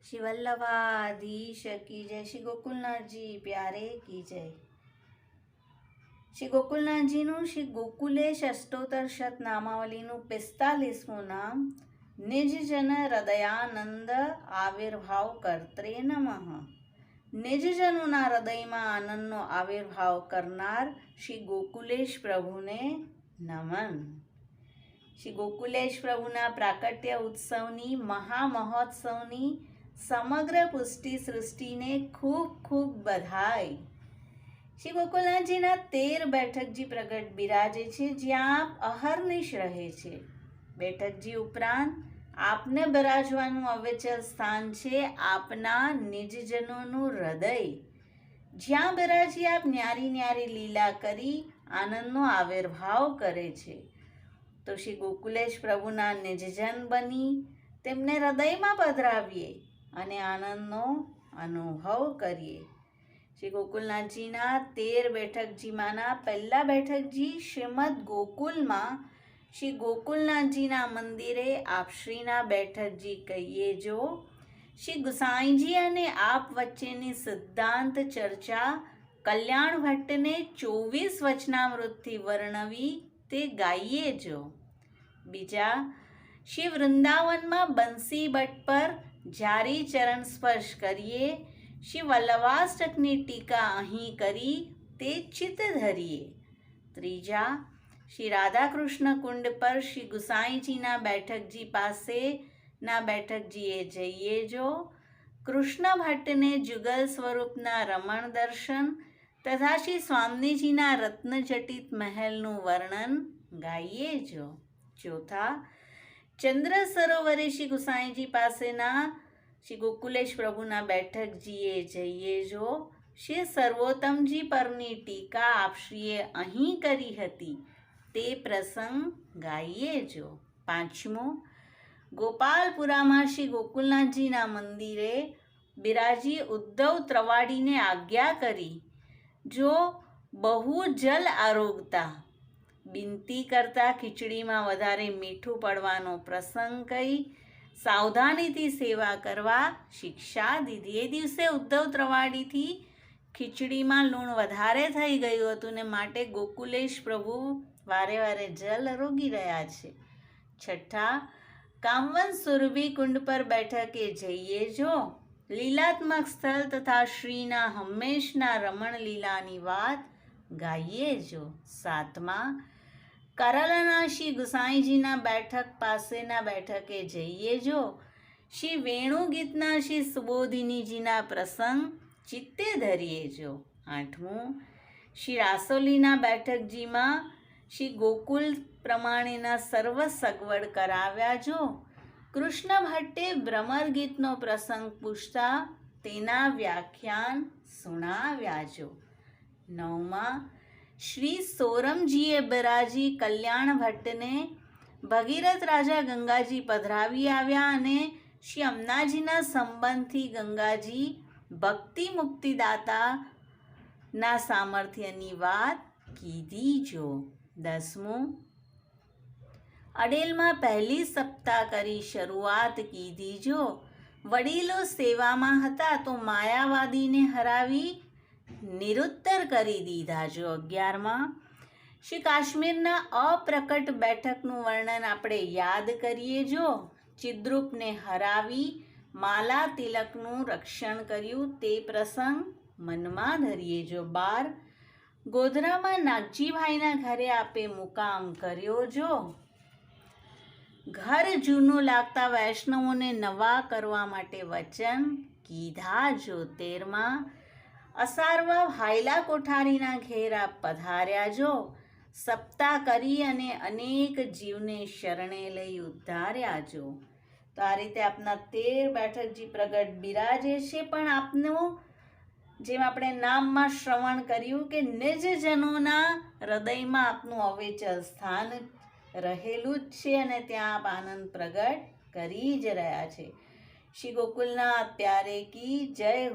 श्री वल्लभाधीश की जय। श्री गोकुलनाथ जी प्यारे की जय। श्री गोकुलनाथ जी નું શ્રી ગોકુલેશ અષ્ટોત્તર શત નામાવલીનું 45મું નામ નિજ જન હૃદયાનંદ આવિર્ભાવ કર્ત્રે નમઃ। નિજજનોના હૃદયમાં આનંદનો આવિર્ભાવ કરનાર શ્રી ગોકુલેશ પ્રભુને નમન। શ્રી ગોકુલેશ પ્રભુના પ્રાકટ્ય ઉત્સવની મહામહોત્સવની સમગ્ર પુષ્ટિ સૃષ્ટિને ખૂબ ખૂબ બધાઈ। શ્રી ગોકુલનાથજીના 13 બેઠકજી પ્રગટ બિરાજે છે, જ્યાં આપ અહર્નિશ રહે છે। બેઠકજી ઉપરાંત આપને બિરાજવાનું અવિચલ સ્થાન છે આપના નિજજનોનું હૃદય, જ્યાં બિરાજી આપ ન્યારી ન્યારી લીલા કરી આનંદનો આવિર્ભાવ કરે છે। તો શ્રી ગોકુલેશ પ્રભુના નિજજન બની તેમને હૃદયમાં પધરાવીએ અને આનંદનો અનુભવ કરીએ। શ્રી ગોકુલનાથજીના 13 બેઠકજીમાંના પહેલા બેઠકજી શ્રીમદ ગોકુલમાં શ્રી ગોકુલનાથજીના મંદિરે આપશ્રીના બેઠકજી કહીએ જો। શ્રી ગુસાઈજી અને આપ વચ્ચેની સિદ્ધાંત ચર્ચા કલ્યાણ ભટ્ટને 24 વચનામૃતથી વર્ણવી તે ગાઈએ જો। બીજા, શ્રી વૃંદાવનમાં બંસી ભટ્ટ પર જારી ચરણ સ્પર્શ કરીએ, શ્રી વલ્લભાષ્ટકની ટીકા અહીં કરી તે ચિત્ત ધરીએ। ત્રીજા, શ્રી રાધાકૃષ્ણ કુંડ પર શ્રી ગુસાઈજીના બેઠકજી પાસેના બેઠકજીએ જઈએ જો। કૃષ્ણ ભટ્ટને જુગલ સ્વરૂપના રમણ દર્શન તથા શ્રી સ્વામીજીના રત્નજટિત મહેલનું વર્ણન ગાઈએ જો। ચોથા, ચંદ્ર સરોવરે શ્રી ગુસાઈજી પાસેના શ્રી ગોકુલેશ પ્રભુના બેઠકજીએ જઈએ જો। શ્રી સર્વોત્તમજી પરની ટીકા આપશ્રીએ અહીં કરી હતી તે પ્રસંગ ગાઈએ જો। પાંચમું, ગોપાલપુરામાં શ્રી ગોકુલનાથજીના મંદિરે બિરાજી ઉદ્ધવ ત્રવાડીને આજ્ઞા કરી જો બહુ જલ આરોગતા બિનતી કરતા ખીચડીમાં વધારે મીઠું પડવાનો પ્રસંગ કહી સાવધાનીથી સેવા કરવા શિક્ષા દીધી। એ દિવસે ઉદ્ધવ ત્રવાડીથી ખીચડીમાં લૂણ વધારે થઈ ગયું હતું ને માટે ગોકુલેશ પ્રભુ વારે વારે જલ આરોગી રહ્યા છે। છઠ્ઠા, કામવન સુરભી કુંડ પર બેઠકે જઈએ જો। લીલાત્મક સ્થળ તથા શ્રીના હંમેશના રમણ લીલાની વાત ગાઈએ જો। સાતમા, કરાલાના શ્રી ગુસાઈજીના બેઠક પાસેના બેઠકે જઈએ જો। શ્રી વેણુ ગીતના શ્રી સુબોધિનીજીના પ્રસંગ ચિત્તે ધરીએ જો। આઠમું, શ્રી રાસોલીના બેઠકજીમાં શ્રી ગોકુલ પ્રમાણેના સર્વ સગવડ કરાવ્યા જો। કૃષ્ણ ભટ્ટે ભ્રમર ગીતનો પ્રસંગ પૂછતા તેના વ્યાખ્યાન સુણાવ્યા જો। નવમા, શ્રી સોરમજીએ બિરાજી કલ્યાણ ભટ્ટને ભગીરથ રાજા ગંગાજી પધરાવી આવ્યા અને શ્રી અમનાજીના સંબંધથી ગંગાજી ભક્તિ મુક્તિદાતાના સામર્થ્યની વાત કીધી જો। 10મું, અડેલમાં પહેલી સપ્તાહ કરી શરૂઆત કીધી જો। વડીલો સેવામાં હતા તો માયાવાદીને હરાવી નિરુત્તર કરી દીધા જો। 11માં, શ્રી કાશ્મીરના અપ્રકટ બેઠકનું વર્ણન આપણે યાદ કરીએ જો। ચિદ્રૂપને હરાવી માલા તિલકનું રક્ષણ કર્યું તે પ્રસંગ મનમાં ધરીએ જો। 12, ગોધરામાં નાગજીભાઈના ઘરે આપે મુકામ કર્યો જો। ઘર જૂનું લાગતા વૈષ્ણવોને નવા કરવા માટે વચન કીધા જો। 13માં, અસારવા ભાઈલા કોઠારીના ઘેર આપ પધાર્યા જો। સપ્તાહ કરી અને અનેક જીવને શરણે લઈ ઉદ્ધાર્યા જો। તો આ રીતે આપના 13 બેઠકજી પ્રગટ બિરાજે છે, પણ આપનું જેમ આપણે નામમાં શ્રવણ કર્યું કે નિજજનોના હૃદયમાં આપનું અવિચલ સ્થાન રહેલું જ છે અને ત્યાં આપ આનંદ પ્રગટ કરી જ રહ્યા છે। શ્રી ગોકુલનાથ પ્યારે કી જય હો।